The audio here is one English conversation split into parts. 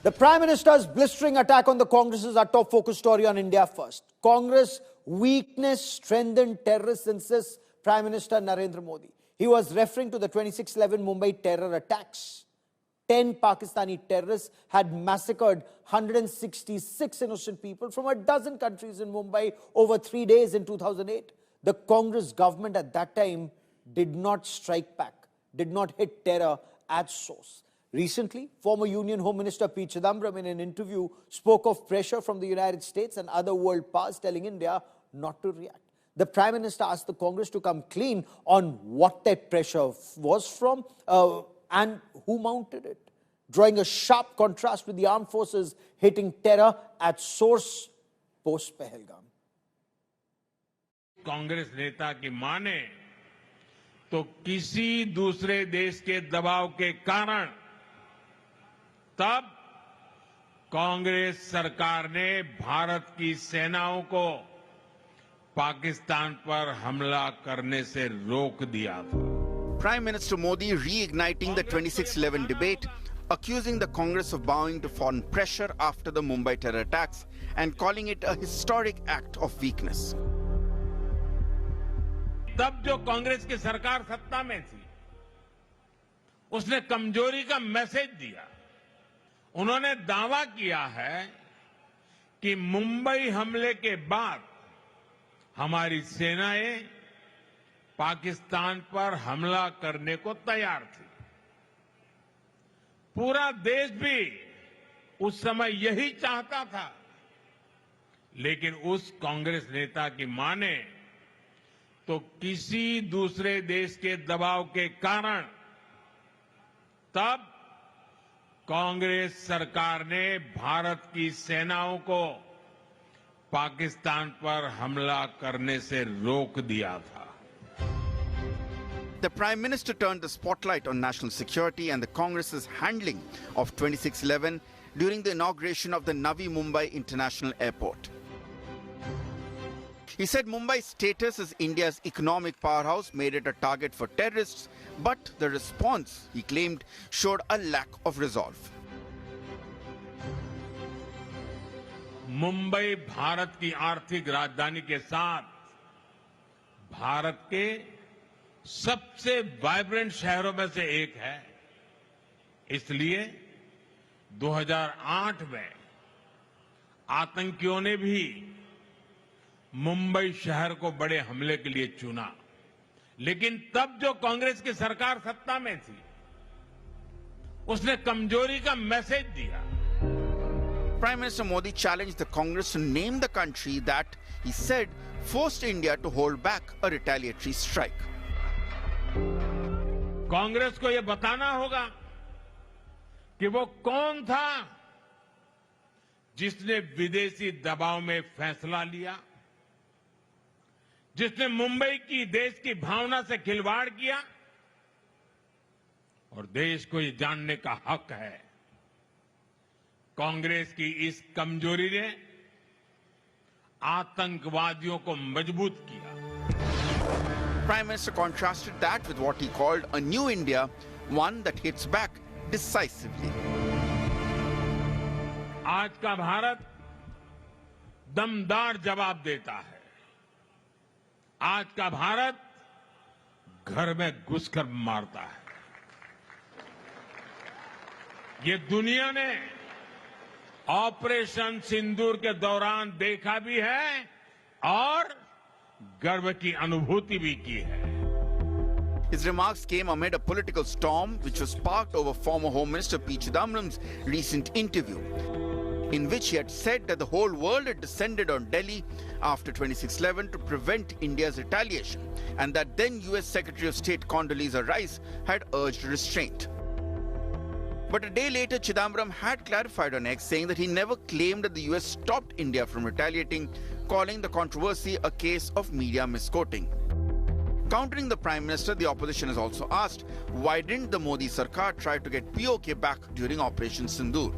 The Prime Minister's blistering attack on the Congress is our top focus story on India First. Congress weakness strengthened terrorists, insists Prime Minister Narendra Modi. He was referring to the 26/11 Mumbai terror attacks. 10 Pakistani terrorists had massacred 166 innocent people from a dozen countries in Mumbai over 3 days in 2008. The Congress government at that time did not strike back, did not hit terror at source. Recently, former Union Home Minister P. Chidambaram in an interview spoke of pressure from the United States and other world powers telling India not to react. The Prime Minister asked the Congress to come clean on what that pressure was from and who mounted it, drawing a sharp contrast with the armed forces hitting terror at source post-Pahalgam. Congress नेता की माने तो किसी दूसरे देश के दबाव के कारण तब कांग्रेस सरकार ने भारत की सेनाओं को पाकिस्तान पर हमला करने से रोक दिया था. Prime Minister Modi reigniting the 26/11 debate, accusing the Congress of bowing to foreign pressure after the Mumbai terror attacks and calling it a historic act of weakness. तब जो कांग्रेस की सरकार सत्ता में थी, उसने कमजोरी का मैसेज दिया. उन्होंने दावा किया है कि मुंबई हमले के बाद हमारी सेनाएं पाकिस्तान पर हमला करने को तैयार थी. पूरा देश भी उस समय यही चाहता था, लेकिन उस कांग्रेस नेता की माने तो किसी दूसरे देश के दबाव के कारण तब कांग्रेस सरकार ने भारत की सेनाओं को पाकिस्तान पर हमला करने से रोक दिया था. The Prime Minister turned the spotlight on national security and the Congress's handling of 26/11 during the inauguration of the Navi Mumbai International Airport. He said Mumbai's status as India's economic powerhouse made it a target for terrorists, but the response, he claimed, showed a lack of resolve. Mumbai Bharat की आर्थिक राजधानी के साथ भारत के सबसे vibrant शहरों में से एक है. इसलिए 2008 में आतंकियों ने भी मुंबई शहर को बड़े हमले के लिए चुना. लेकिन तब जो कांग्रेस की सरकार सत्ता में थी, उसने कमजोरी का मैसेज दिया. Prime Minister Modi challenged the Congress to name the country that, he said, forced India to hold back a retaliatory strike. Congress को यह बताना होगा कि वो कौन था जिसने विदेशी दबाव में फैसला लिया, जिसने मुंबई की देश की भावना से खिलवाड़ किया. और देश को ये जानने का हक है कांग्रेस की इस कमजोरी ने आतंकवादियों को मजबूत किया. Prime Minister contrasted that with what he called a new India, one that hits back decisively. आज का भारत दमदार जवाब देता है. आज का भारत घर में घुसकर मारता है. ये दुनिया ने ऑपरेशन सिंदूर के दौरान देखा भी है और गर्व की अनुभूति भी की है. His remarks came amid a political storm which was sparked over former Home Minister P. Chidambaram's recent interview, in which he had said that the whole world had descended on Delhi after 26/11 to prevent India's retaliation, and that then US Secretary of State Condoleezza Rice had urged restraint. But a day later, Chidambaram had clarified on X, saying that he never claimed that the US stopped India from retaliating, calling the controversy a case of media misquoting. Countering the Prime Minister, the opposition has also asked, why didn't the Modi Sarkar try to get POK back during Operation Sindoor?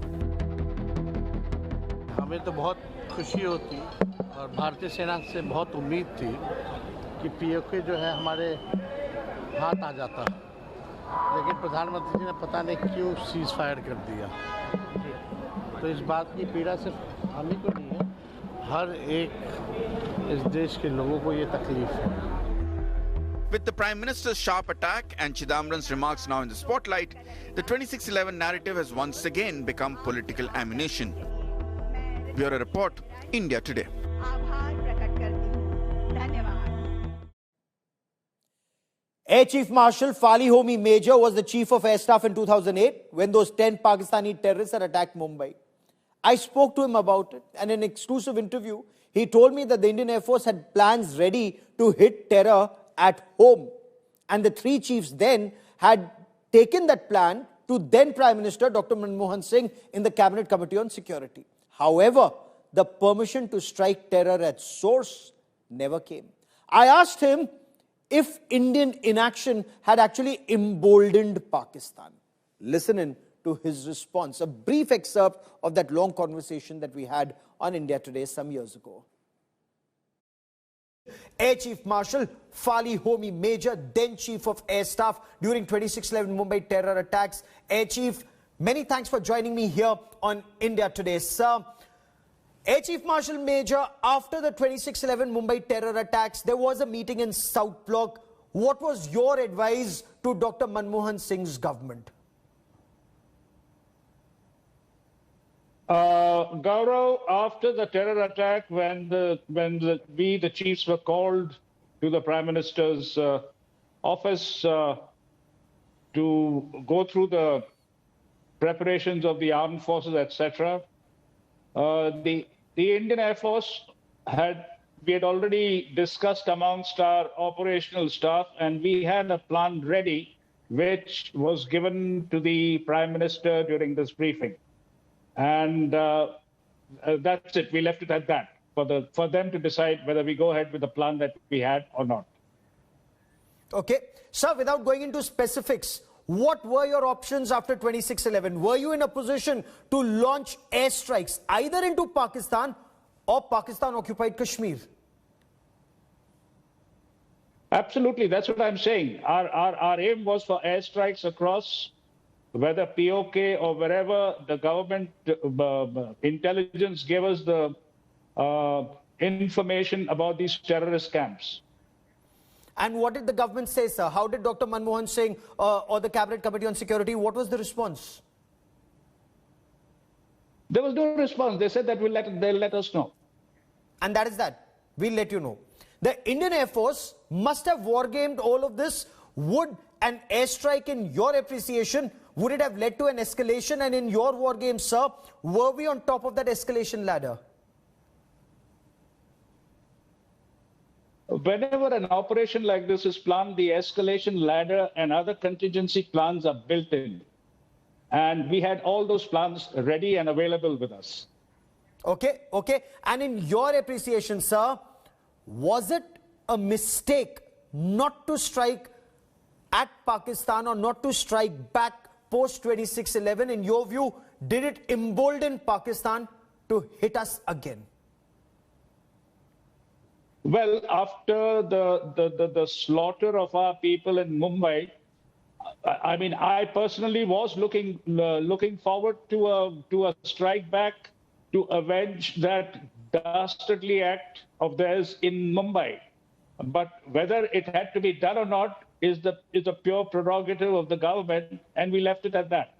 हमें तो बहुत खुशी होती और भारतीय सेना से बहुत उम्मीद थी कि पीओके जो है हमारे हाथ आ जाता, लेकिन प्रधानमंत्री जी ने पता नहीं क्यों सीज फायर कर दिया. तो इस बात की पीड़ा सिर्फ हम ही को नहीं है, हर एक इस देश के लोगों को ये तकलीफ है। With the Prime Minister's sharp attack and Chidambaram's remarks now in the spotlight, the 2611 narrative has once again become political ammunition. Bureau Report, India Today. Air Chief Marshal Fali Homi Major was the Chief of Air Staff in 2008 when those 10 Pakistani terrorists had attacked Mumbai. I spoke to him about it, and in an exclusive interview, he told me that the Indian Air Force had plans ready to hit terror at home. And the three chiefs then had taken that plan to then Prime Minister Dr. Manmohan Singh in the Cabinet Committee on Security. However, the permission to strike terror at source never came. I asked him if Indian inaction had actually emboldened Pakistan. Listen in to his response, a brief excerpt of that long conversation that we had on India Today some years ago. Air Chief Marshal Fali Homi Major, then Chief of Air Staff during 2611 Mumbai terror attacks. Air Chief, many thanks for joining me here on India Today, sir. Air Chief Marshal Major, after the 2611 Mumbai terror attacks, there was a meeting in South Block. What was your advice to Dr. Manmohan Singh's government? Gaurav, after the terror attack, when the chiefs were called to the Prime Minister's office to go through the preparations of the armed forces, etc., the Indian Air Force we had already discussed amongst our operational staff, and we had a plan ready, which was given to the Prime Minister during this briefing. And that's it. We left it at that for them to decide whether we go ahead with the plan that we had or not. Okay. Sir, without going into specifics, what were your options after 2611? Were you in a position to launch airstrikes either into Pakistan or Pakistan-occupied Kashmir? Absolutely. That's what I'm saying. Our aim was for airstrikes across, whether POK or wherever the government intelligence gave us the information about these terrorist camps. And what did the government say, sir? How did Dr. Manmohan Singh or the Cabinet Committee on Security, what was the response? There was no response. They said that they'll let us know. And that is that. We'll let you know. The Indian Air Force must have wargamed all of this. Would an airstrike, in your appreciation, would it have led to an escalation? And in your war game, sir, were we on top of that escalation ladder? Whenever an operation like this is planned, the escalation ladder and other contingency plans are built in. And we had all those plans ready and available with us. Okay, okay. And in your appreciation, sir, was it a mistake not to strike at Pakistan or not to strike back post 2611? In your view, did it embolden Pakistan to hit us again? Well, after the slaughter of our people in Mumbai, I mean, I personally was looking forward to a strike back to avenge that dastardly act of theirs in Mumbai. But whether it had to be done or not is a pure prerogative of the government, and we left it at that.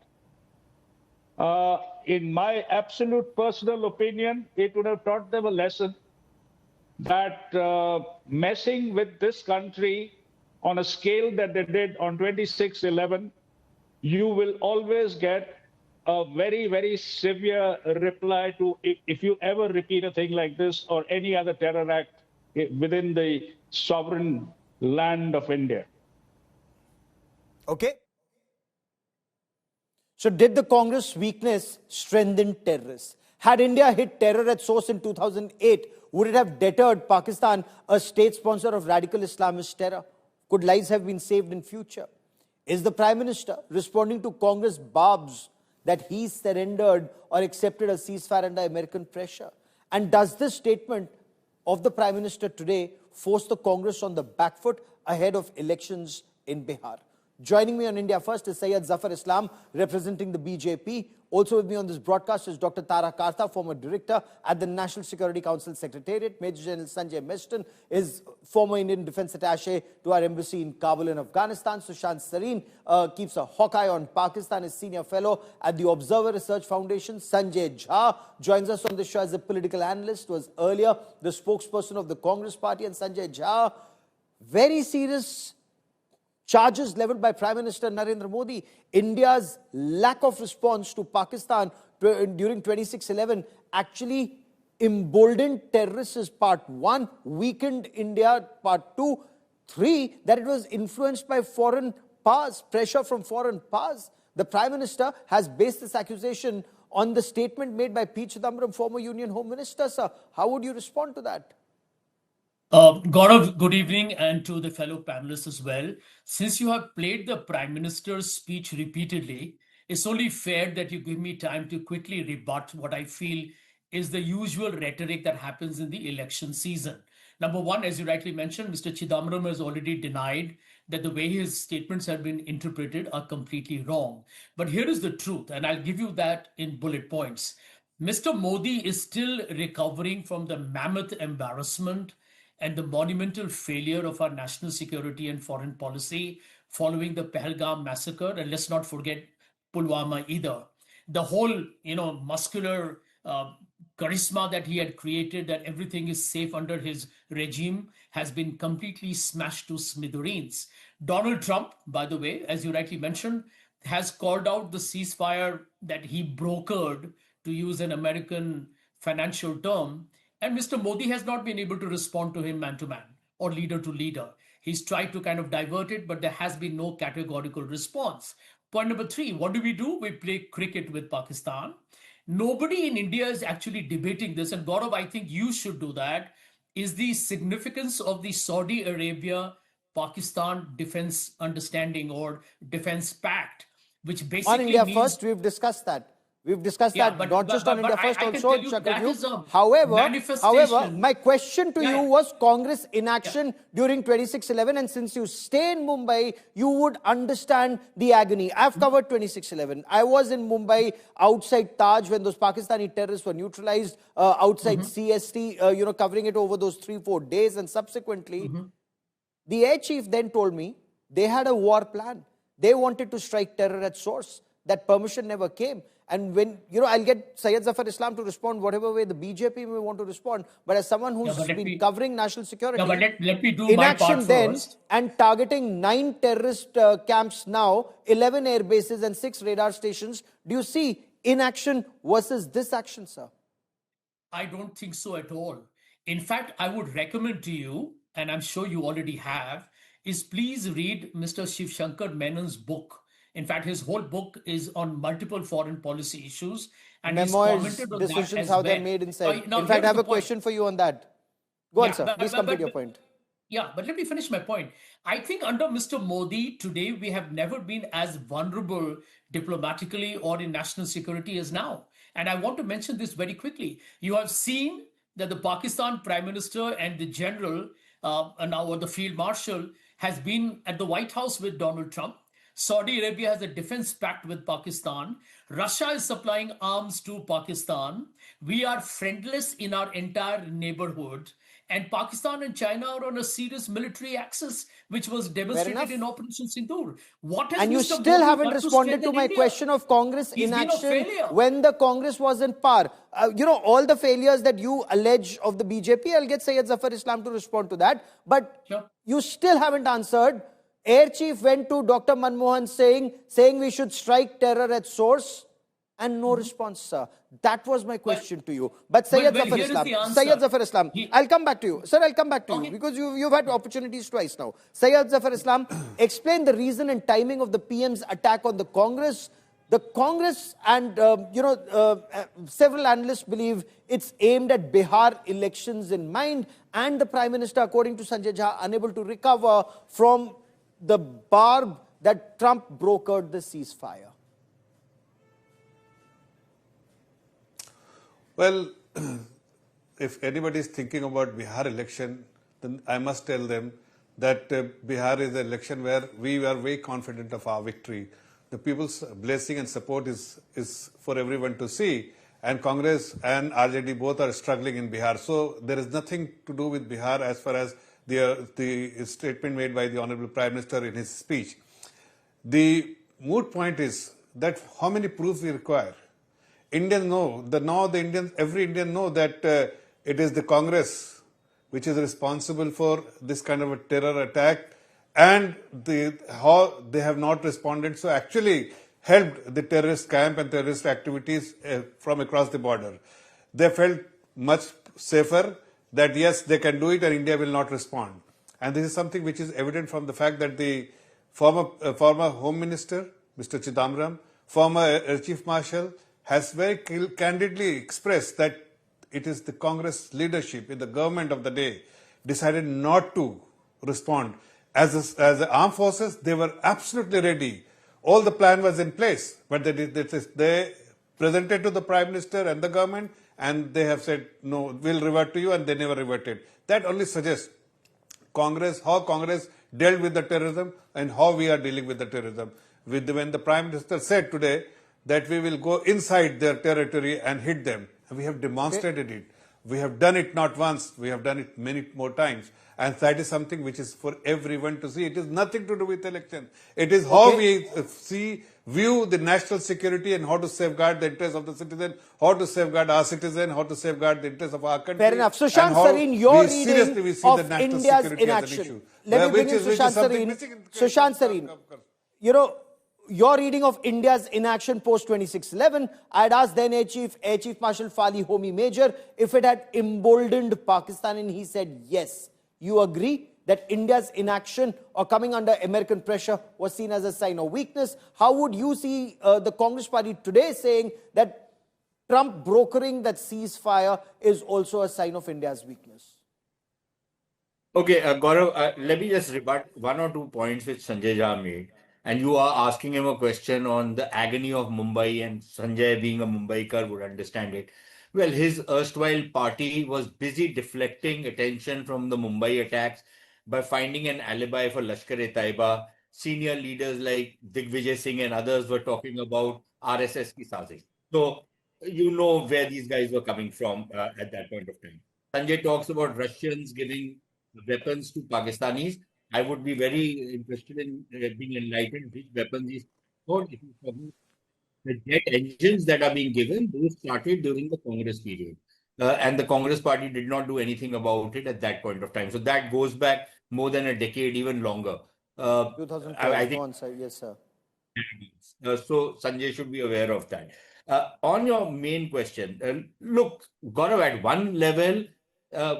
In my absolute personal opinion, it would have taught them a lesson that messing with this country on a scale that they did on 2611, you will always get a very, very severe reply to if you ever repeat a thing like this or any other terror act within the sovereign land of India. Okay. So did the Congress weakness strengthen terrorists? Had India hit terror at source in 2008, would it have deterred Pakistan, a state sponsor of radical Islamist terror? Could lives have been saved in future? Is the Prime Minister responding to Congress barbs that he surrendered or accepted a ceasefire under American pressure? And does this statement of the Prime Minister today force the Congress on the back foot ahead of elections in Bihar? Joining me on India First is Syed Zafar Islam, representing the BJP. Also with me on this broadcast is Dr. Tara Kartha, former director at the National Security Council Secretariat. Major General Sanjay Meston is former Indian Defence Attaché to our embassy in Kabul in Afghanistan. Sushant Sareen keeps a hawk eye on Pakistan, is senior fellow at the Observer Research Foundation. Sanjay Jha joins us on the show as a political analyst, was earlier the spokesperson of the Congress Party. And Sanjay Jha, very serious charges leveled by Prime Minister Narendra Modi. India's lack of response to Pakistan during 26/11 actually emboldened terrorists is part 1, weakened India part 2, 3, that it was influenced by foreign powers, pressure from foreign powers. The Prime Minister has based this accusation on the statement made by P. Chidambaram, former Union Home Minister. Sir, how would you respond to that? Gaurav, good evening, and to the fellow panelists as well. Since you have played the Prime Minister's speech repeatedly, it's only fair that you give me time to quickly rebut what I feel is the usual rhetoric that happens in the election season. Number one, as you rightly mentioned, Mr. Chidambaram has already denied that the way his statements have been interpreted are completely wrong. But here is the truth, and I'll give you that in bullet points. Mr. Modi is still recovering from the mammoth embarrassment and the monumental failure of our national security and foreign policy following the Pahalgam massacre. And let's not forget Pulwama either. The whole, muscular charisma that he had created, that everything is safe under his regime, has been completely smashed to smithereens. Donald Trump, by the way, as you rightly mentioned, has called out the ceasefire that he brokered, to use an American financial term. And Mr. Modi has not been able to respond to him man to man or leader to leader. He's tried to kind of divert it, but there has been no categorical response. Point number 3, what do? We play cricket with Pakistan. Nobody in India is actually debating this. And Gaurav, I think you should do that, is the significance of the Saudi Arabia-Pakistan defense understanding or defense pact, which basically on India means... First, we've discussed that. We've discussed that not just on India First, also Chakravarti. However, my question to you was Congress inaction during 26/11, and since you stay in Mumbai, you would understand the agony. I've covered 26/11. I was in Mumbai outside Taj when those Pakistani terrorists were neutralized, outside CST, covering it over those 3-4 days, and subsequently, the air chief then told me they had a war plan. They wanted to strike terror at source. That permission never came. And when, I'll get Syed Zafar Islam to respond whatever way the BJP may want to respond. But as someone who's been covering national security, let me do inaction my part then first. And targeting 9 terrorist camps now, 11 air bases and 6 radar stations. Do you see inaction versus this action, sir? I don't think so at all. In fact, I would recommend to you, and I'm sure you already have, is please read Mr. Shiv Shankar Menon's book. In fact, his whole book is on multiple foreign policy issues. And memoirs, he's commented on decisions, that as how well. they're made inside. Now, in fact, I have a point. question for you on that. Go on, sir. Please complete your point. Yeah, but let me finish my point. I think under Mr. Modi, today, we have never been as vulnerable diplomatically or in national security as now. And I want to mention this very quickly. You have seen that the Pakistan Prime Minister and the General, or the Field Marshal, has been at the White House with Donald Trump. Saudi Arabia has a defense pact with Pakistan. Russia is supplying arms to Pakistan. We are friendless in our entire neighborhood. And Pakistan and China are on a serious military axis, which was demonstrated in Operation Sindoor. What has and you Mr. still Modi haven't done to responded to strengthen my India? question of Congress He's been a inaction failure. when the Congress was in power. All the failures that you allege of the BJP, I'll get Syed Zafar Islam to respond to that. But you still haven't answered. Air Chief went to Dr. Manmohan saying we should strike terror at source, and no response, sir. That was my question to you. But Syed Zafar Islam, I'll come back to you. Sir, I'll come back to you because you've had opportunities twice now. Syed Zafar Islam, explain the reason and timing of the PM's attack on the Congress. The Congress and, several analysts believe it's aimed at Bihar elections in mind, and the Prime Minister, according to Sanjay Jha, unable to recover from the barb that Trump brokered the ceasefire. Well, if anybody is thinking about Bihar election, then I must tell them that Bihar is an election where we were very confident of our victory. the people's blessing and support is for everyone to see. And Congress and RJD both are struggling in Bihar. So there is nothing to do with Bihar as far as the statement made by the Honorable Prime Minister in his speech. The moot point is that how many proofs we require. Indians know, every Indian know that it is the Congress which is responsible for this kind of a terror attack, and how they have not responded. So actually helped the terrorist camp and terrorist activities from across the border. They felt much safer that yes, they can do it and India will not respond. And this is something which is evident from the fact that the former Home Minister, Mr. Chidambaram, former Air Chief Marshal, has very candidly expressed that it is the Congress leadership in the government of the day decided not to respond. As the armed forces, they were absolutely ready. All the plan was in place, but they presented to the Prime Minister and the government, and they have said, no, we'll revert to you, and they never reverted. That only suggests how Congress dealt with the terrorism and how we are dealing with the terrorism. When the Prime Minister said today that we will go inside their territory and hit them, we have demonstrated it. We have done it not once, we have done it many more times. And that is something which is for everyone to see. It is nothing to do with election. It is how we view the national security and how to safeguard the interests of the citizen, how to safeguard our citizen, how to safeguard the interests of our country. Fair enough. Sushant Sareen, your reading we see of the national India's security inaction. as an issue. Let me bring in Sushant Sareen. Sushant Sareen, you know, your reading of India's inaction post 26/11, I'd asked then Air Chief Marshal Fali, Homi Major, if it had emboldened Pakistan, and he said yes. You agree that India's inaction or coming under American pressure was seen as a sign of weakness? How would you see the Congress party today saying that Trump brokering that ceasefire is also a sign of India's weakness? Okay, Gaurav, let me just rebut one or 2 points which Sanjay Jha made. And you are asking him a question on the agony of Mumbai, and Sanjay, being a Mumbaikar, would understand it. Well, his erstwhile party was busy deflecting attention from the Mumbai attacks by finding an alibi for Lashkar-e-Taiba. Senior leaders like Digvijay Singh and others were talking about RSS ki sazish. So you know where these guys were coming from at that point of time. Sanjay talks about Russians giving weapons to Pakistanis. I would be very interested in being enlightened which weapons he's talking about. The jet engines that are being given, those started during the Congress period. And the Congress party did not do anything about it at that point of time. So that goes back more than a decade, even longer. 2012, I think, yes, sir. So Sanjay should be aware of that. On your main question, look, Gaurav, at one level,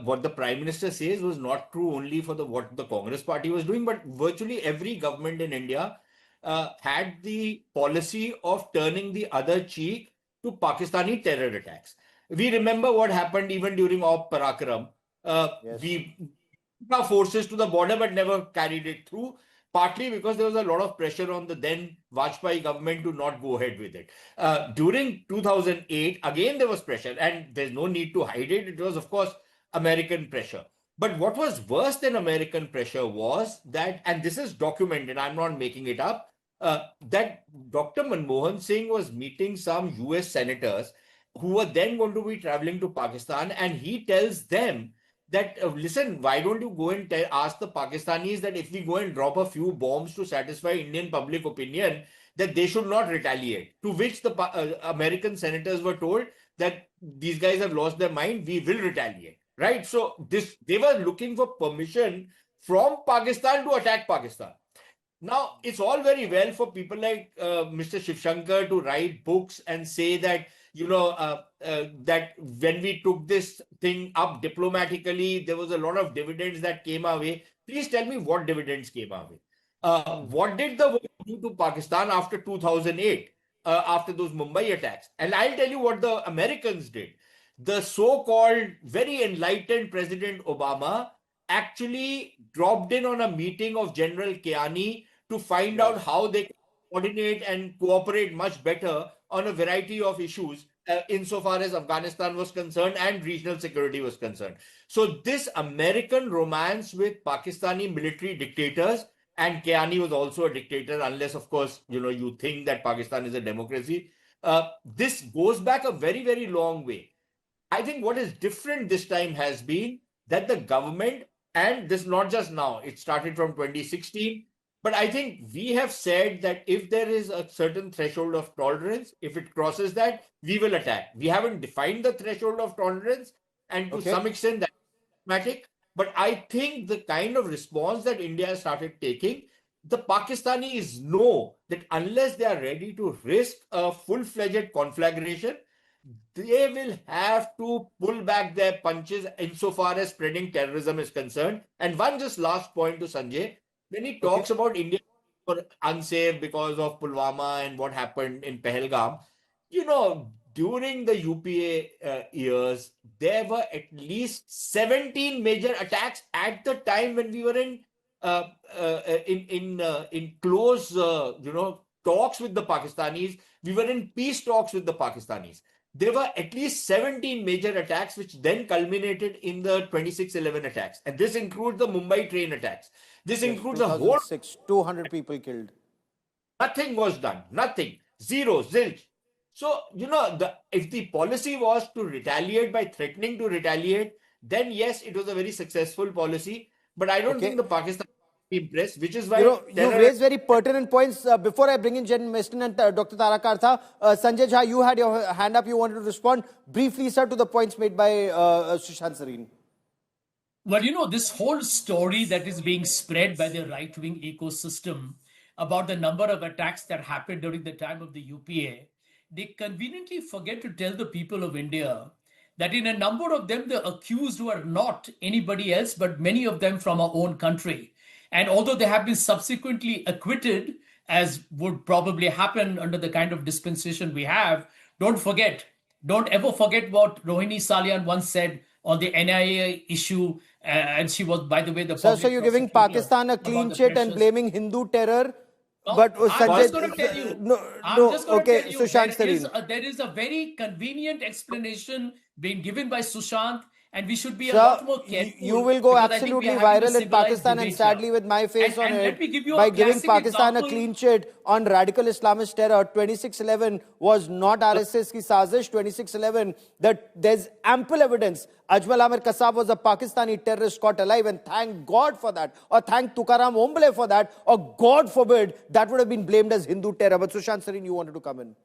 what the Prime Minister says was not true only for what the Congress party was doing, but virtually every government in India had the policy of turning the other cheek to Pakistani terror attacks. We remember what happened even during Op Parakaram. Yes. We took our forces to the border but never carried it through, partly because there was a lot of pressure on the then Vajpayee government to not go ahead with it. During 2008, again, there was pressure, and there's no need to hide it. It was, of course, American pressure. But what was worse than American pressure was that, and this is documented, I'm not making it up, that Dr. Manmohan Singh was meeting some US senators who were then going to be traveling to Pakistan, and he tells them that, listen, why don't you go and ask the Pakistanis that if we go and drop a few bombs to satisfy Indian public opinion, that they should not retaliate. To which the American senators were told that these guys have lost their mind, we will retaliate. Right? So they were looking for permission from Pakistan to attack Pakistan. Now, it's all very well for people like Mr. Shiv Shankar to write books and say that, that when we took this thing up diplomatically, there was a lot of dividends that came our way. Please tell me what dividends came our way. What did the world do to Pakistan after 2008, after those Mumbai attacks? And I'll tell you what the Americans did. The so-called very enlightened President Obama actually dropped in on a meeting of General Kiani to find out how they coordinate and cooperate much better on a variety of issues insofar as Afghanistan was concerned and regional security was concerned. So this American romance with Pakistani military dictators and Kiani was also a dictator, unless, of course, you think that Pakistan is a democracy. This goes back a very, very long way. I think what is different this time has been that the government, and this not just now, it started from 2016, but I think we have said that if there is a certain threshold of tolerance, if it crosses that, we will attack. We haven't defined the threshold of tolerance, and to some extent that's problematic. But I think the kind of response that India has started taking, the Pakistanis know that unless they are ready to risk a full-fledged conflagration, they will have to pull back their punches insofar as spreading terrorism is concerned. And one just last point to Sanjay, when he talks about India were unsafe because of Pulwama and what happened in Pahalgam, during the UPA years, there were at least 17 major attacks at the time when we were in close, talks with the Pakistanis. We were in peace talks with the Pakistanis. There were at least 17 major attacks, which then culminated in the 26/11 attacks. And this includes the Mumbai train attacks. This includes a whole... 200 people killed. Nothing was done. Nothing. Zero. Zilch. So, if the policy was to retaliate by threatening to retaliate, then yes, it was a very successful policy. But I don't think the Pakistan impressed, which is why... You raised very pertinent points. Before I bring in Jen Meston and Dr. Tara Kartha, Sanjay Jha, you had your hand up. You wanted to respond briefly, sir, to the points made by Sushant Sareen. Well, this whole story that is being spread by the right-wing ecosystem about the number of attacks that happened during the time of the UPA, they conveniently forget to tell the people of India that in a number of them, the accused were not anybody else, but many of them from our own country. And although they have been subsequently acquitted, as would probably happen under the kind of dispensation we have, don't ever forget what Rohini Salian once said on the NIA issue. And she was, by the way, the... So you're giving Pakistan a clean chit and blaming Hindu terror? No, but I'm just going to tell you. Sushant Sareen. There is a very convenient explanation being given by Sushant, and we should be a lot more careful. You will go absolutely viral in Pakistan, and sadly with my face on it, by giving Pakistan a clean chit on radical Islamist terror. 26/11 was not RSS ki sazish. 26/11, there's ample evidence. Ajmal Amir Kassab was a Pakistani terrorist caught alive, and thank God for that, or thank Tukaram Omble for that, or God forbid, that would have been blamed as Hindu terror. But Sushant Sareen, you wanted to come in.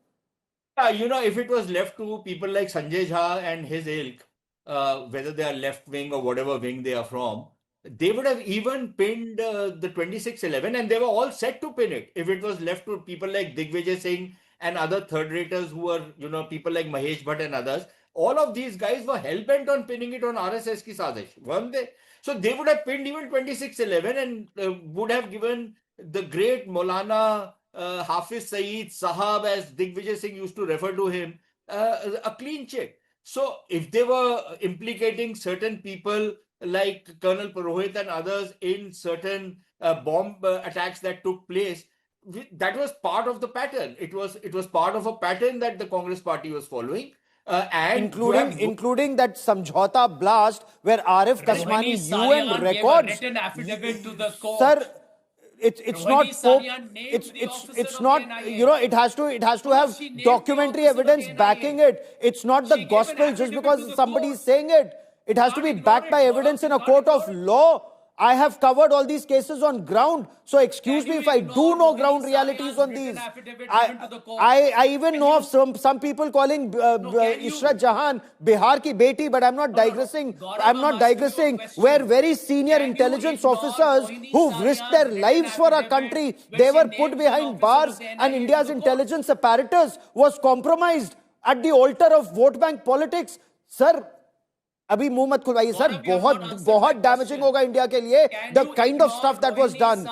If it was left to people like Sanjay Jha and his ilk, whether they are left wing or whatever wing they are from, they would have even pinned the 26/11, and they were all set to pin it. If it was left to people like Digvijay Singh and other third raters who were, people like Mahesh Bhatt and others, all of these guys were hell-bent on pinning it on RSS ki sazish, weren't they? So they would have pinned even 26/11 and would have given the great Maulana Hafiz Saeed Sahab, as Digvijay Singh used to refer to him, a clean chit. So if they were implicating certain people like Colonel Purohit and others in certain bomb attacks that took place, that was part of the pattern. It was part of a pattern that the Congress party was following. And including that Samjhauta blast where Arif Kasmani UN records. Written affidavit to the court. Sir, it's not Pope, it's not, it has to have documentary evidence backing it. It's not the gospel just because somebody is saying it. It has to be backed by evidence in a court of law. I have covered all these cases on ground. So excuse me if I do know ground realities on these. I even know of some people calling Ishrat Jahan Bihar ki beti, but I'm not digressing. Where very senior intelligence officers who've risked their lives for our country, they were put behind bars, and India's intelligence apparatus was compromised at the altar of vote bank politics. Sir, अभी मुंह मत खुलवाइए sir, बहुत damaging होगा India के लिए, the kind of stuff that was done.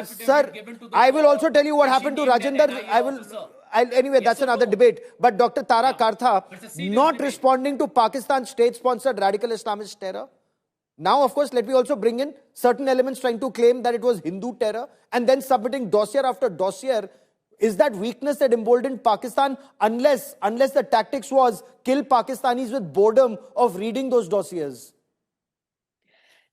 Sir, I will also tell you what happened to Rajinder. Anyway, that's another debate. But Dr. Tara Kartha, not responding to Pakistan's state-sponsored radical Islamist terror. Now, of course, let me also bring in certain elements trying to claim that it was Hindu terror, and then submitting dossier after dossier. Is that weakness that emboldened Pakistan, unless the tactics was kill Pakistanis with boredom of reading those dossiers?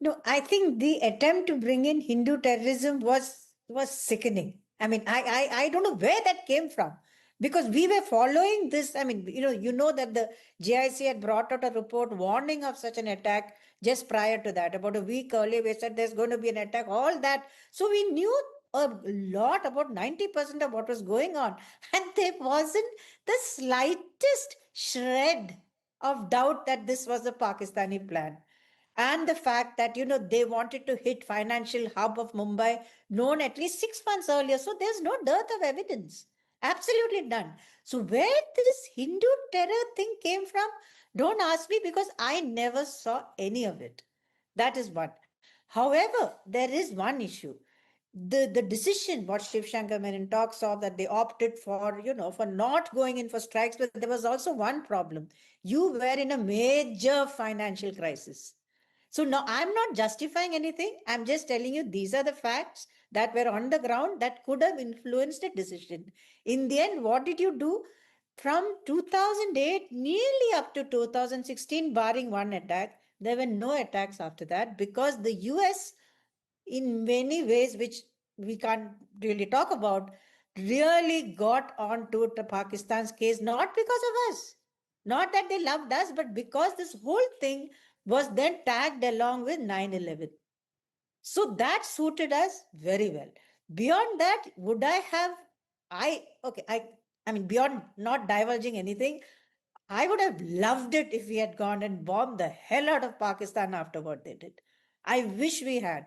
No, I think the attempt to bring in Hindu terrorism was sickening. I mean, I don't know where that came from, because we were following this. I mean, you know that the GIC had brought out a report warning of such an attack just prior to that. About a week earlier, we said there's going to be an attack. All that, so we knew a lot, about 90% of what was going on, and there wasn't the slightest shred of doubt that this was a Pakistani plan. And the fact that they wanted to hit financial hub of Mumbai, known at least 6 months earlier. So there's no dearth of evidence, absolutely none. So where this Hindu terror thing came from, don't ask me, because I never saw any of it. That is one. However, there is one issue. The decision what Shiv Shankar Menon talks of, that they opted for not going in for strikes, but there was also one problem. You were in a major financial crisis. So now I'm not justifying anything. I'm just telling you these are the facts that were on the ground that could have influenced a decision. In the end, what did you do? From 2008 nearly up to 2016, barring one attack, there were no attacks after that, because the US, in many ways, which we can't really talk about, really got onto the Pakistan's case, not because of us, not that they loved us, but because this whole thing was then tagged along with 9/11. So that suited us very well. Beyond that, would I have, I mean, beyond not divulging anything, I would have loved it if we had gone and bombed the hell out of Pakistan after what they did. I wish we had.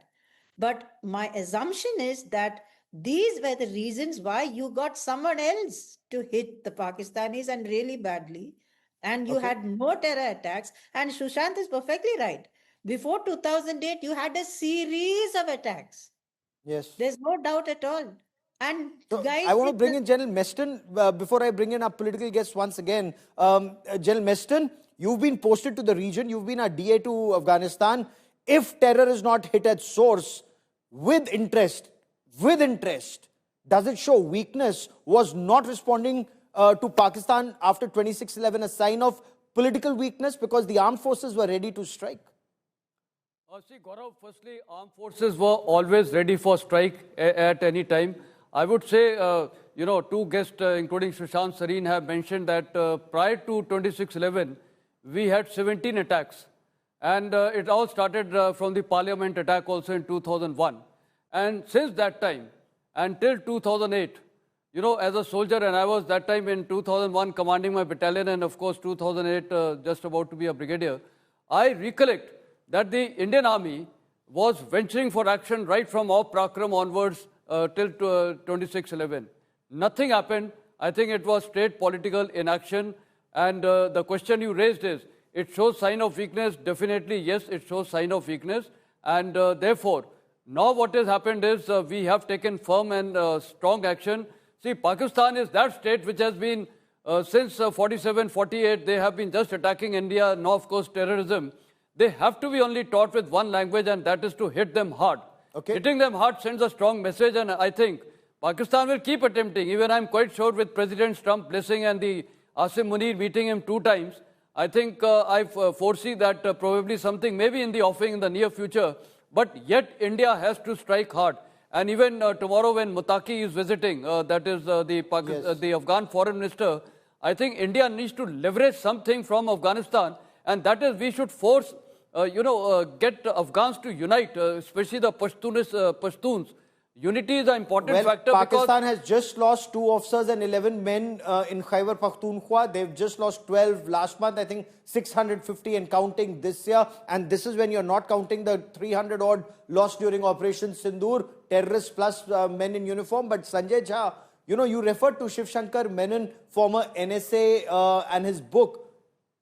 But my assumption is that these were the reasons why you got someone else to hit the Pakistanis, and really badly. And you had no terror attacks. And Sushant is perfectly right. Before 2008, you had a series of attacks. Yes. There's no doubt at all. And So guys, I want to bring in General Meston before I bring in our political guests once again. General Meston, you've been posted to the region. You've been a DA to Afghanistan. If terror is not hit at source with interest, does it show weakness? Was not responding to Pakistan after 26/11 a sign of political weakness because the armed forces were ready to strike? See, Gaurav, firstly, armed forces were always ready for strike at any time. I would say, two guests, including Sushant Sareen, have mentioned that prior to 26/11, we had 17 attacks. And it all started from the parliament attack also in 2001. And since that time, until 2008, as a soldier, and I was that time in 2001 commanding my battalion, and of course 2008 just about to be a brigadier, I recollect that the Indian Army was venturing for action right from Prakram onwards till 26/11. Nothing happened. I think it was straight political inaction. And the question you raised is, it shows sign of weakness. Definitely, yes, it shows sign of weakness. And therefore, now what has happened is we have taken firm and strong action. See, Pakistan is that state which has been, since 47, 48, they have been just attacking India. Now, of course, terrorism. They have to be only taught with one language, and that is to hit them hard. Hitting them hard sends a strong message, and I think Pakistan will keep attempting. Even I'm quite sure with President Trump blessing and the Asim Munir meeting him 2 times, I think I foresee that probably something may be in the offing in the near future. But yet India has to strike hard. And even tomorrow when Mutaki is visiting, that is the Afghan foreign minister, I think India needs to leverage something from Afghanistan. And that is we should force, get Afghans to unite, especially the Pashtuns. Unity is an important factor. Pakistan has just lost 2 officers and 11 men in Khyber Pakhtunkhwa. They've just lost 12 last month. I think 650 and counting this year. And this is when you're not counting the 300 odd lost during Operation Sindoor, terrorists plus men in uniform. But Sanjay Jha, you referred to Shiv Shankar Menon, former NSA, and his book,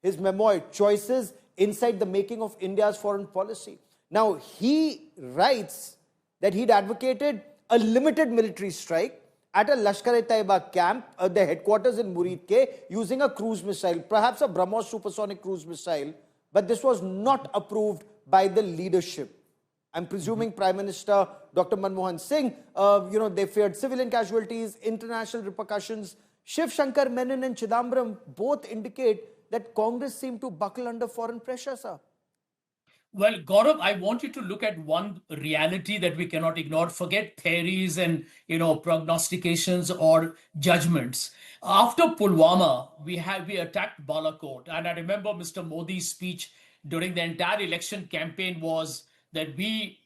his memoir, Choices Inside the Making of India's Foreign Policy. Now, he writes that he'd advocated a limited military strike at a Lashkar-e-Taiba camp, the headquarters in Murid-Ke, using a cruise missile, perhaps a BrahMos supersonic cruise missile, but this was not approved by the leadership. I'm presuming Prime Minister Dr. Manmohan Singh, they feared civilian casualties, international repercussions. Shiv Shankar Menon and Chidambaram both indicate that Congress seemed to buckle under foreign pressure, sir. Well, Gaurav, I want you to look at one reality that we cannot ignore. Forget theories and prognostications or judgments. After Pulwama, we attacked Balakot, and I remember Mr. Modi's speech during the entire election campaign was that we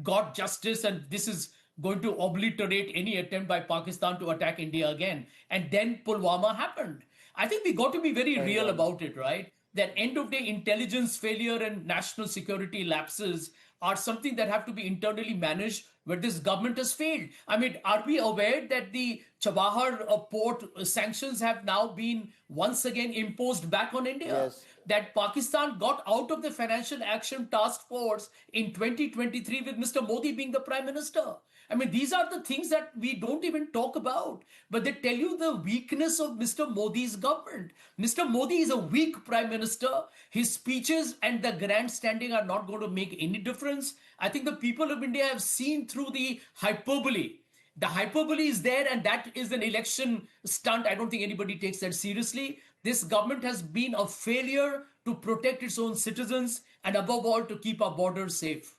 got justice and this is going to obliterate any attempt by Pakistan to attack India again. And then Pulwama happened. I think we got to be very real about it, right? That end of day intelligence failure and national security lapses are something that have to be internally managed where this government has failed. I mean, are we aware that the Chabahar port sanctions have now been once again imposed back on India? Yes. That Pakistan got out of the Financial Action Task Force in 2023 with Mr. Modi being the Prime Minister. I mean, these are the things that we don't even talk about, but they tell you the weakness of Mr. Modi's government. Mr. Modi is a weak Prime Minister. His speeches and the grandstanding are not going to make any difference. I think the people of India have seen through the hyperbole. The hyperbole is there, and that is an election stunt. I don't think anybody takes that seriously. This government has been a failure to protect its own citizens and, above all, to keep our borders safe.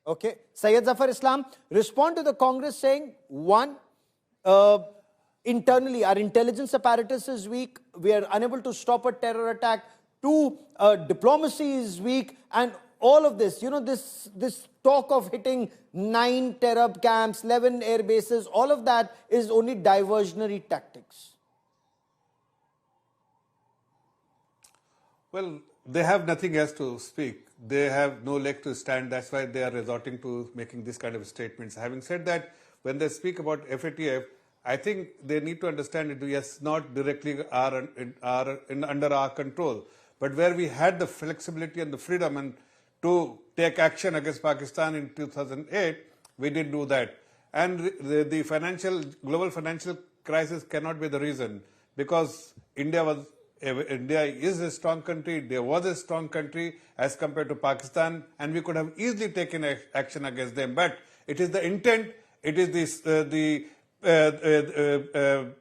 Okay. Syed Zafar Islam, respond to the Congress saying, one, internally, our intelligence apparatus is weak. We are unable to stop a terror attack. Two, diplomacy is weak. And all of this, this talk of hitting 9 terror camps, 11 air bases, all of that is only diversionary tactics. Well, they have nothing else to speak. They have no leg to stand. That's why they are resorting to making this kind of statements. Having said that, when they speak about FATF, I think they need to understand it, yes, not directly under our control, but where we had the flexibility and the freedom and to take action against Pakistan in 2008, we did do that. And the global financial crisis cannot be the reason, because India is a strong country, there was a strong country as compared to Pakistan, and we could have easily taken action against them. But it is the intent, it is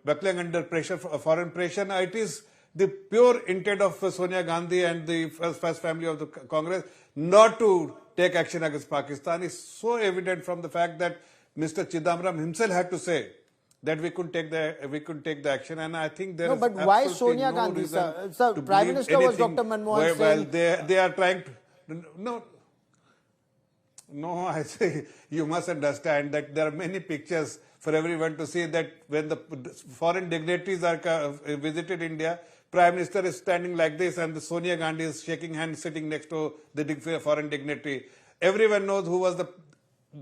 buckling under pressure, foreign pressure. It is the pure intent of Sonia Gandhi and the first family of the Congress not to take action against Pakistan is so evident from the fact that Mr. Chidambaram himself had to say that we couldn't take the action, and I think there is but why absolutely Sonia no Gandhi, reason sir? to Prime believe Minister was anything. Dr. Manmohan Singh. Well, they are trying to No, I say you must understand that there are many pictures for everyone to see that when the foreign dignitaries are visited India, Prime Minister is standing like this and the Sonia Gandhi is shaking hands sitting next to the foreign dignitary. Everyone knows who was the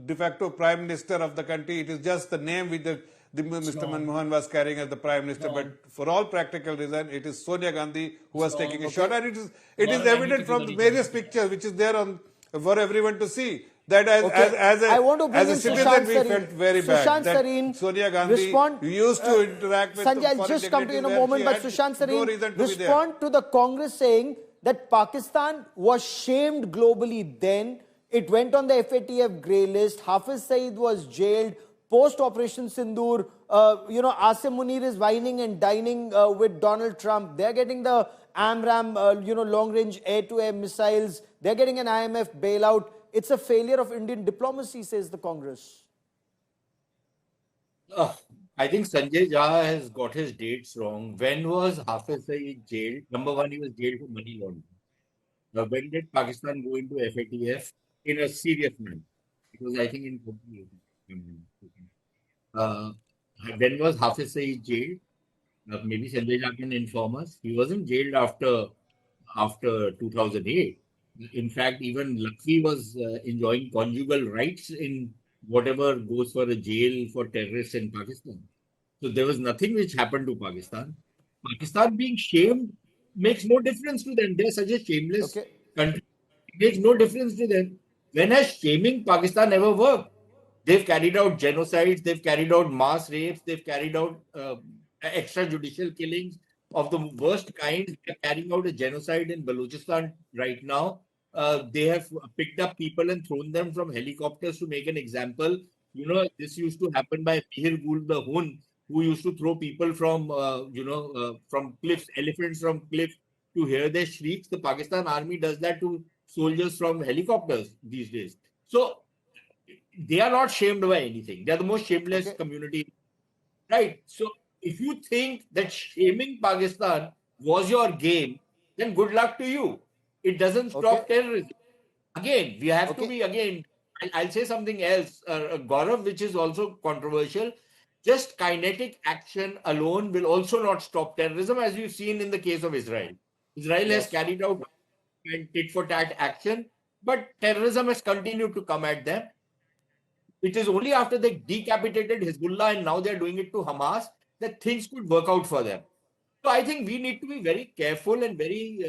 de facto Prime Minister of the country. It is just the name which Mr. Manmohan was carrying as the Prime Minister, but for all practical reason, it is Sonia Gandhi who was taking a shot, and it is evident from the various pictures which is there for everyone to see. That as a citizen, we felt very bad that Sonia Gandhi used to interact with Sanjay, I'll just come to you in a moment, but Sushant Sareen, respond to the Congress saying that Pakistan was shamed globally then. It went on the FATF grey list. Hafiz Saeed was jailed. Post-Operation Sindoor, Asim Munir is whining and dining with Donald Trump. They're getting the AMRAAM, long-range air-to-air missiles. They're getting an IMF bailout. It's a failure of Indian diplomacy, says the Congress. I think Sanjay Jha has got his dates wrong. When was Hafiz Saeed jailed? Number one, he was jailed for money laundering. Now, when did Pakistan go into FATF in a serious manner? It was, I think, in 2018. When was Hafiz Saeed jailed? Maybe Sanjay Jha can inform us. He wasn't jailed after 2008. In fact, even Lakshmi was enjoying conjugal rights in whatever goes for a jail for terrorists in Pakistan. So there was nothing which happened to Pakistan. Pakistan being shamed makes no difference to them. They're such a shameless country. It makes no difference to them. When has shaming Pakistan ever worked? They've carried out genocides, they've carried out mass rapes, they've carried out extrajudicial killings of the worst kind. They're carrying out a genocide in Balochistan right now. They have picked up people and thrown them from helicopters to make an example. This used to happen by Mihir Gul the Hun, who used to throw people from cliffs, elephants from cliffs to hear their shrieks. The Pakistan army does that to soldiers from helicopters these days. So they are not shamed by anything. They are the most shameless community, right? So if you think that shaming Pakistan was your game, then good luck to you. It doesn't stop terrorism. Again, we have to be, I'll say something else, Gaurav, which is also controversial. Just kinetic action alone will also not stop terrorism, as we've seen in the case of Israel. Israel has carried out tit for tat action, but terrorism has continued to come at them. It is only after they decapitated Hezbollah and now they're doing it to Hamas that things could work out for them. So I think we need to be very careful and very,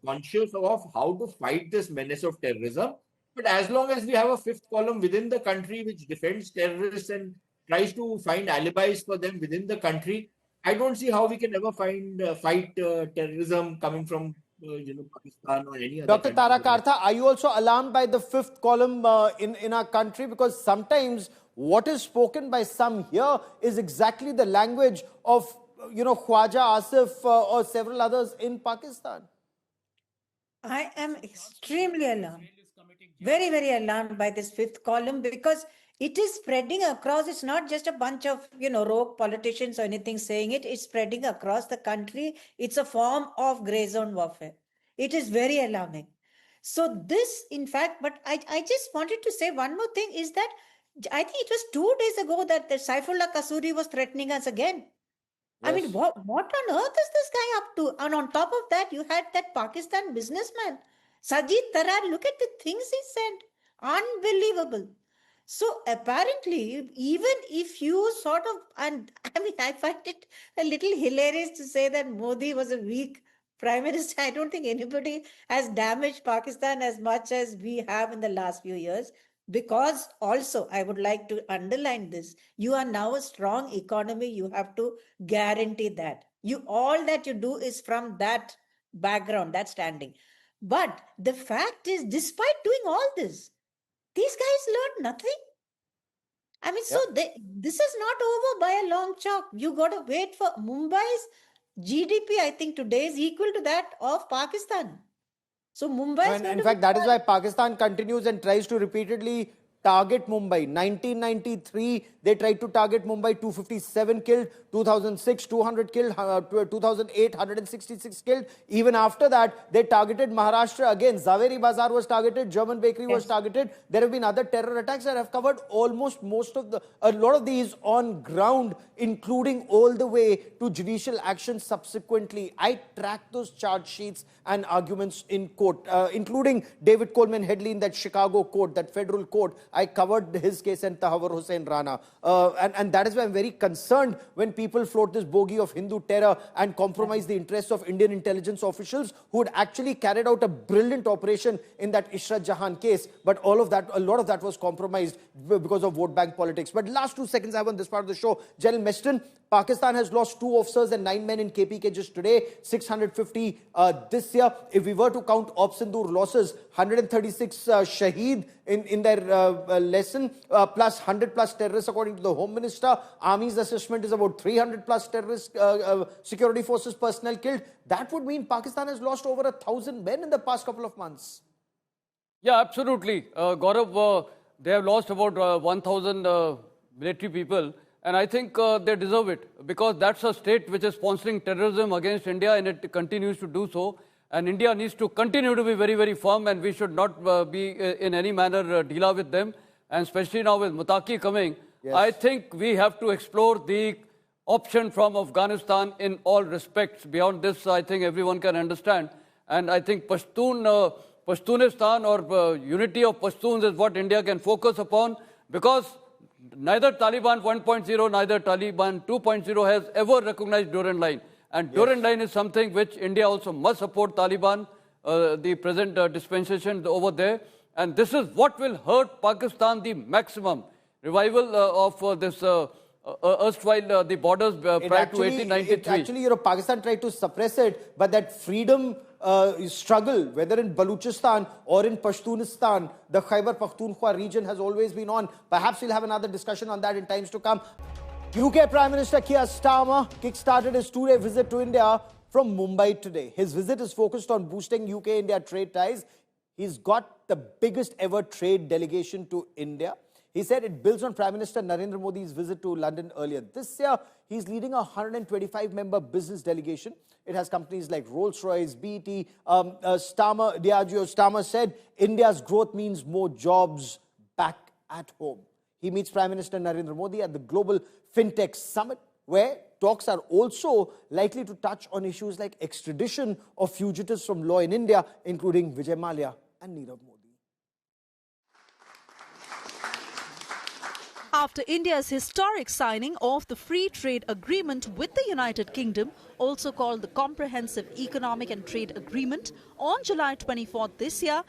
conscious of how to fight this menace of terrorism. But as long as we have a fifth column within the country which defends terrorists and tries to find alibis for them within the country, I don't see how we can ever fight terrorism coming from Pakistan or any other Dr. country. Tarakartha, are you also alarmed by the fifth column in our country? Because sometimes what is spoken by some here is exactly the language of Khwaja Asif or several others in Pakistan. I am extremely alarmed, very, very alarmed by this fifth column because it is spreading across. It's not just a bunch of, rogue politicians or anything saying it. It's spreading across the country. It's a form of grey zone warfare. It is very alarming. So this, in fact, but I just wanted to say one more thing is that I think it was 2 days ago that the Saifullah Kasuri was threatening us again. I mean, what on earth is this guy up to? And on top of that, you had that Pakistan businessman, Sajid Tarar. Look at the things he said. Unbelievable. So apparently, even if you sort of, and I mean, I find it a little hilarious to say that Modi was a weak prime minister. I don't think anybody has damaged Pakistan as much as we have in the last few years. Because also, I would like to underline this. You are now a strong economy. You have to guarantee that. All that you do is from that background, that standing. But the fact is, despite doing all this, these guys learned nothing. I mean, so this is not over by a long chalk. You got to wait for Mumbai's GDP, I think today is equal to that of Pakistan. So Mumbai is in fact, that is why Pakistan continues and tries to repeatedly target Mumbai. 1993, they tried to target Mumbai, 257 killed. 2006, 200 killed. 2008, 166 killed. Even after that, they targeted Maharashtra again. Zaveri Bazar was targeted. German bakery was targeted. There have been other terror attacks that have covered almost a lot of these on ground, including all the way to judicial action subsequently. I tracked those charge sheets and arguments in court, including David Coleman Headley in that Chicago court, that federal court. I covered his case and Tahawar Hussain Rana. And that is why I'm very concerned when people float this bogey of Hindu terror and compromise the interests of Indian intelligence officials who had actually carried out a brilliant operation in that Ishrat Jahan case. But a lot of that was compromised because of vote bank politics. But last 2 seconds I have on this part of the show. General Meston, Pakistan has lost 2 officers and 9 men in KPK just today, 650 this year. If we were to count Op Sindoor losses, 136 shaheed in their lesson, plus 100 plus terrorists according to the Home Minister. Army's assessment is about 300 plus terrorist security forces personnel killed. That would mean Pakistan has lost over 1,000 men in the past couple of months. Yeah, absolutely. Gaurav, they have lost about 1,000 military people. And I think they deserve it because that's a state which is sponsoring terrorism against India and it continues to do so. And India needs to continue to be very, very firm and we should not be in any manner deal with them. And especially now with Mutaki coming, I think we have to explore the option from Afghanistan in all respects. Beyond this, I think everyone can understand. And I think Pashtunistan or unity of Pashtuns is what India can focus upon because neither Taliban 1.0, neither Taliban 2.0 has ever recognized Durand Line. And Durand Line is something which India also must support Taliban, the present dispensation over there. And this is what will hurt Pakistan the maximum. Revival of this erstwhile the borders prior to 1893. Actually, Pakistan tried to suppress it, but that freedom struggle, whether in Baluchistan or in Pashtunistan, the Khyber Pakhtunkhwa region has always been on. Perhaps we'll have another discussion on that in times to come. UK Prime Minister Keir Starmer kick-started his 2-day visit to India from Mumbai today. His visit is focused on boosting UK-India trade ties. He's got the biggest ever trade delegation to India. He said it builds on Prime Minister Narendra Modi's visit to London earlier this year. He's leading a 125-member business delegation. It has companies like Rolls-Royce, BT, Starmer, Diageo. Starmer said India's growth means more jobs back at home. He meets Prime Minister Narendra Modi at the Global FinTech Summit, where talks are also likely to touch on issues like extradition of fugitives from law in India, including Vijay Mallya and Nirav Modi. After India's historic signing of the free trade agreement with the United Kingdom, also called the Comprehensive Economic and Trade Agreement, on July 24th this year,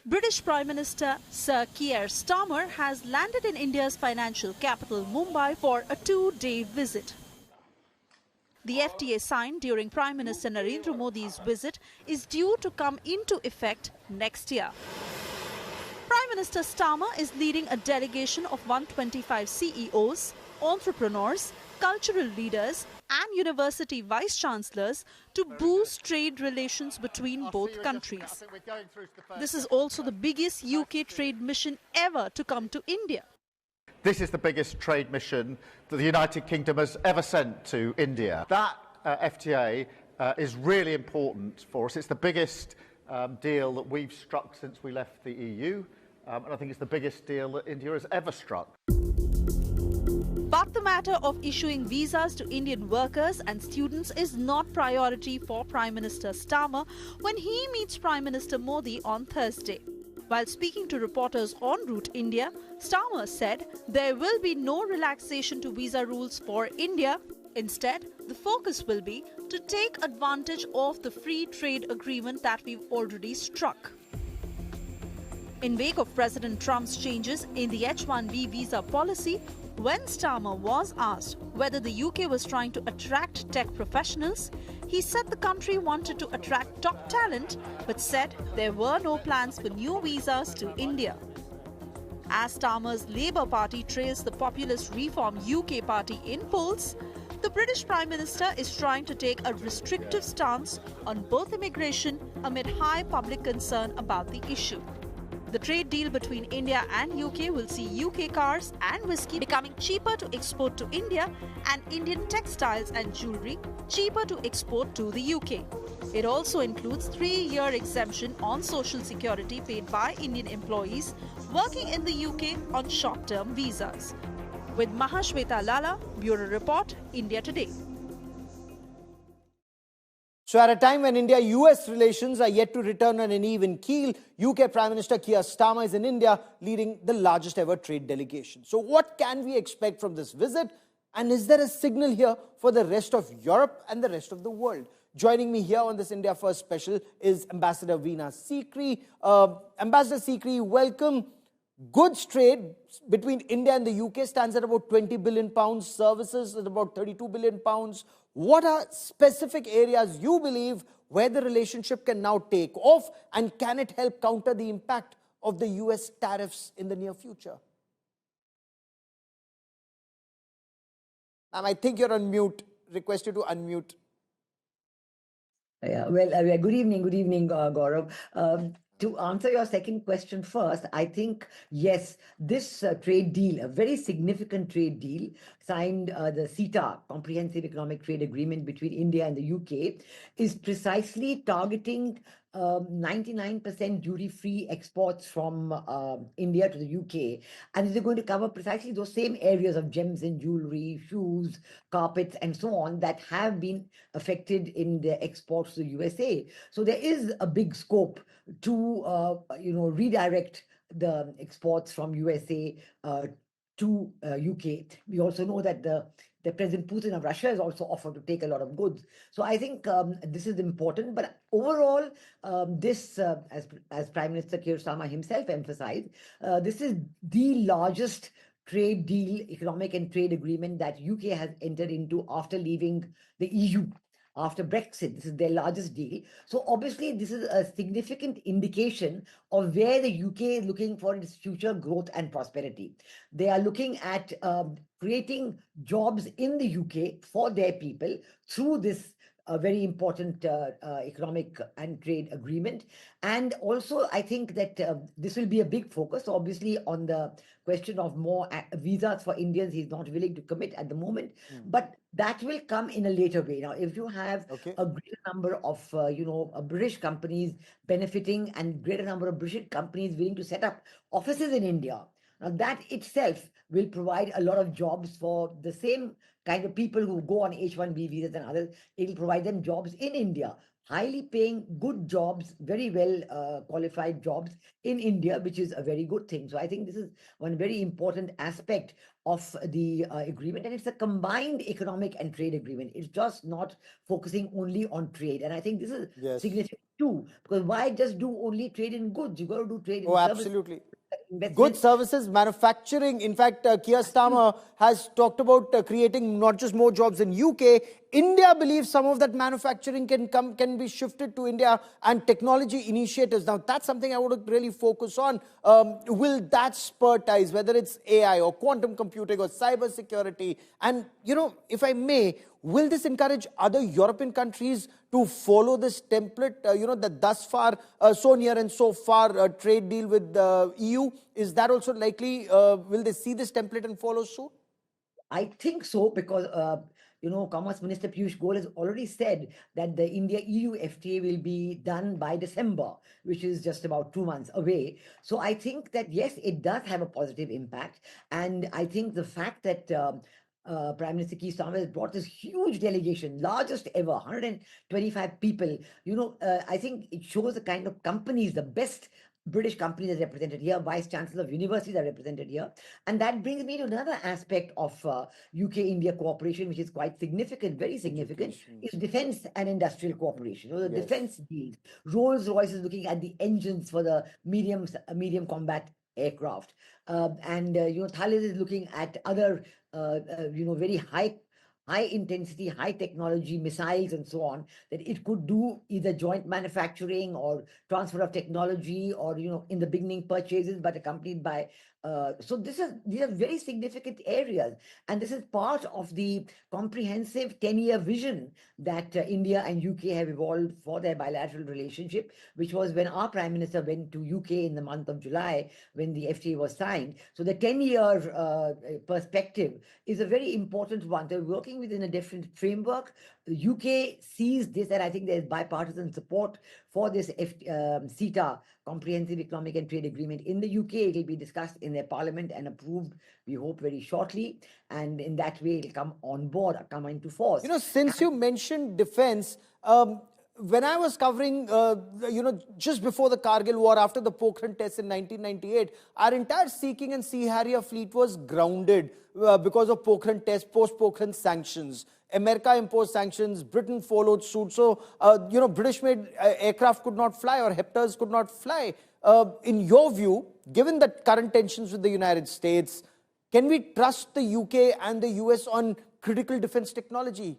British Prime Minister Sir Keir Starmer has landed in India's financial capital, Mumbai, for a 2-day visit. The FTA signed during Prime Minister Narendra Modi's visit is due to come into effect next year. Prime Minister Starmer is leading a delegation of 125 CEOs, entrepreneurs, cultural leaders and university vice-chancellors to boost trade relations between both countries. This is also the biggest UK trade mission ever to come to India. This is the biggest trade mission that the United Kingdom has ever sent to India. That FTA is really important for us. It's the biggest deal that we've struck since we left the EU. And I think it's the biggest deal that India has ever struck. But the matter of issuing visas to Indian workers and students is not priority for Prime Minister Starmer when he meets Prime Minister Modi on Thursday. While speaking to reporters en route India, Starmer said there will be no relaxation to visa rules for India. Instead, the focus will be to take advantage of the free trade agreement that we've already struck. In wake of President Trump's changes in the H-1B visa policy, when Starmer was asked whether the UK was trying to attract tech professionals, he said the country wanted to attract top talent, but said there were no plans for new visas to India. As Starmer's Labour Party trails the populist Reform UK party in polls, the British Prime Minister is trying to take a restrictive stance on both immigration amid high public concern about the issue. The trade deal between India and UK will see UK cars and whiskey becoming cheaper to export to India and Indian textiles and jewellery cheaper to export to the UK. It also includes 3-year exemption on social security paid by Indian employees working in the UK on short-term visas. With Mahashweta Lala, Bureau Report, India Today. So at a time when India-US relations are yet to return on an even keel, UK Prime Minister Keir Starmer is in India leading the largest ever trade delegation. So what can we expect from this visit? And is there a signal here for the rest of Europe and the rest of the world? Joining me here on this India First special is Ambassador Veena Sikri. Ambassador Sikri, welcome. Goods trade between India and the UK stands at about £20 billion, services at about £32 billion. What are specific areas you believe where the relationship can now take off, and can it help counter the impact of the US tariffs in the near future? Ma'am, I think you're on mute. Request you to unmute. Yeah, well, good evening, Gaurav. To answer your second question first, I think, yes, this trade deal, a very significant trade deal, signed the CETA, Comprehensive Economic Trade Agreement between India and the UK, is precisely targeting 99% duty-free exports from India to the UK. And they're going to cover precisely those same areas of gems and jewelry, shoes, carpets, and so on that have been affected in their exports to the USA. So there is a big scope to, redirect the exports from USA to UK. We also know that the President Putin of Russia has also offered to take a lot of goods. So I think this is important. But overall, this, as Prime Minister Keir Starmer himself emphasized, this is the largest trade deal, economic and trade agreement that UK has entered into after leaving the EU. After Brexit, this is their largest deal. So obviously, this is a significant indication of where the UK is looking for its future growth and prosperity. They are looking at creating jobs in the UK for their people through this a very important economic and trade agreement. And also, I think that this will be a big focus, obviously, on the question of more visas for Indians. He's not willing to commit at the moment, but that will come in a later way. Now, if you have a greater number of, British companies benefiting and greater number of British companies willing to set up offices in India, now that itself will provide a lot of jobs for the same kind of people who go on H-1B visas and others. It will provide them jobs in India, highly paying, good jobs, very well qualified jobs in India, which is a very good thing. So I think this is one very important aspect of the agreement, and it's a combined economic and trade agreement. It's just not focusing only on trade, and I think this is significant too, because why just do only trade in goods? You got to do trade in services. Absolutely. Good services, manufacturing. In fact, Keir Starmer has talked about creating not just more jobs in UK. India believes some of that manufacturing can be shifted to India, and technology initiatives. Now, that's something I would really focus on. Will that spur ties, whether it's AI or quantum computing or cyber security? And, if I may, will this encourage other European countries to follow this template, that thus far, so near and so far trade deal with the EU? Is that also likely? Will they see this template and follow suit? I think so, because Commerce Minister Piyush Goyal has already said that the India-EU FTA will be done by December, which is just about 2 months away. So I think that, yes, it does have a positive impact. And I think the fact that Prime Minister Keir Starmer has brought this huge delegation, largest ever, 125 people, I think it shows the kind of companies, the best British companies are represented here, vice chancellors of universities are represented here. And that brings me to another aspect of UK-India cooperation, which is quite significant, very significant, is defense and industrial cooperation. The defense deals. Rolls-Royce is looking at the engines for the medium combat aircraft. Thales is looking at other, very high intensity, high technology missiles and so on, that it could do either joint manufacturing or transfer of technology, or, in the beginning purchases, but accompanied by, so these are very significant areas. And this is part of the comprehensive 10-year vision that India and UK have evolved for their bilateral relationship, which was when our Prime Minister went to UK in the month of July, when the FTA was signed. So the 10-year perspective is a very important one. They're working within a different framework. The UK sees this, and I think there's bipartisan support for this CETA, Comprehensive Economic and Trade Agreement. In the UK, it will be discussed in their parliament and approved, we hope, very shortly. And in that way, it'll come on board, come into force. Since you mentioned defense, when I was covering, just before the Kargil war, after the Pokhran test in 1998, our entire Sea King and Sea Harrier fleet was grounded because of Pokhran test, post-Pokhran sanctions. America imposed sanctions, Britain followed suit. So, British-made aircraft could not fly, or Hepters could not fly. In your view, given the current tensions with the United States, can we trust the UK and the US on critical defense technology?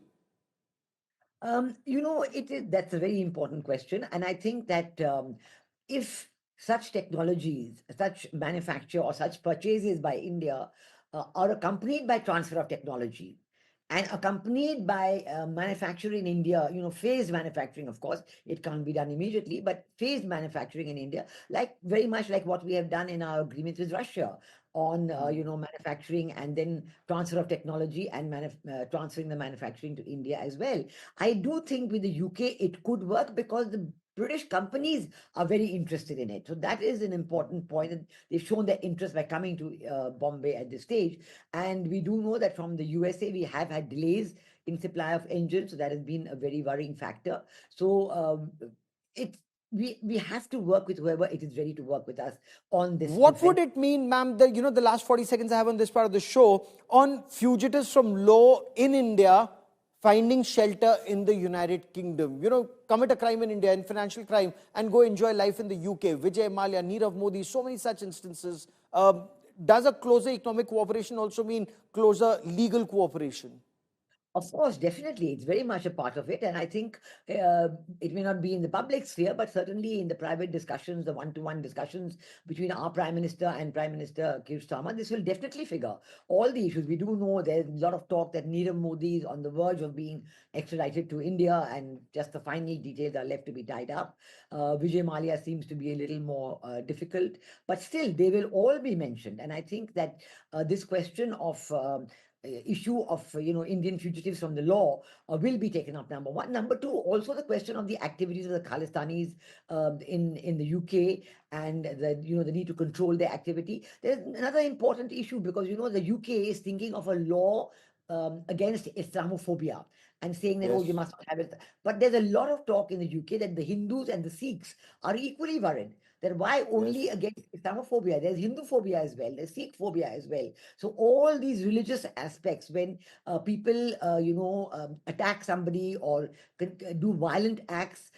That's a very important question. And I think that if such technologies, such manufacture or such purchases by India are accompanied by transfer of technology, and accompanied by manufacturing in India, phased manufacturing, of course, it can't be done immediately, but phased manufacturing in India, very much like what we have done in our agreements with Russia on, manufacturing and then transfer of technology and transferring the manufacturing to India as well. I do think with the UK, it could work because the British companies are very interested in it. So that is an important point. And they've shown their interest by coming to Bombay at this stage. And we do know that from the USA, we have had delays in supply of engines. So that has been a very worrying factor. So we have to work with whoever it is ready to work with us on this. What would it mean, ma'am, the last 40 seconds I have on this part of the show, on fugitives from law in India finding shelter in the United Kingdom? Commit a crime in India, in financial crime, and go enjoy life in the UK. Vijay Mallya, Nirav Modi, so many such instances. Does a closer economic cooperation also mean closer legal cooperation? Of course, definitely. It's very much a part of it. And I think it may not be in the public sphere, but certainly in the private discussions, the one-to-one discussions between our Prime Minister and Prime Minister Keir Starmer, this will definitely figure all the issues. We do know there's a lot of talk that Nirav Modi is on the verge of being extradited to India, and just the final details are left to be tied up. Vijay Mallya seems to be a little more difficult, but still they will all be mentioned. And I think that this question of issue of Indian fugitives from the law will be taken up, number one. Number two, also the question of the activities of the Khalistanis in the UK, and the need to control their activity. There's another important issue, because the UK is thinking of a law against Islamophobia and saying that, oh, you must not have it. But there's a lot of talk in the UK that the Hindus and the Sikhs are equally worried. That why only against Islamophobia? There's Hindu phobia as well. There's Sikh phobia as well. So all these religious aspects, when people, attack somebody or do violent acts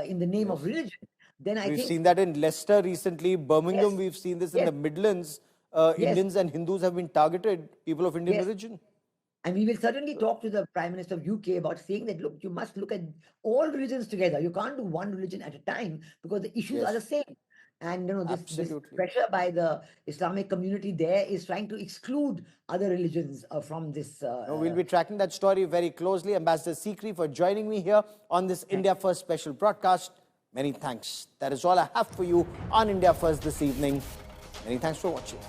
in the name of religion, then I think we've seen that in Leicester recently, Birmingham. We've seen this in the Midlands. Indians and Hindus have been targeted. People of Indian origin. And we will certainly talk to the Prime Minister of UK about saying that, look, you must look at all religions together. You can't do one religion at a time, because the issues are the same. And this pressure by the Islamic community there is trying to exclude other religions from this. We'll be tracking that story very closely. Ambassador Sikri, for joining me here on this India First special broadcast. Many thanks. That is all I have for you on India First this evening. Many thanks for watching.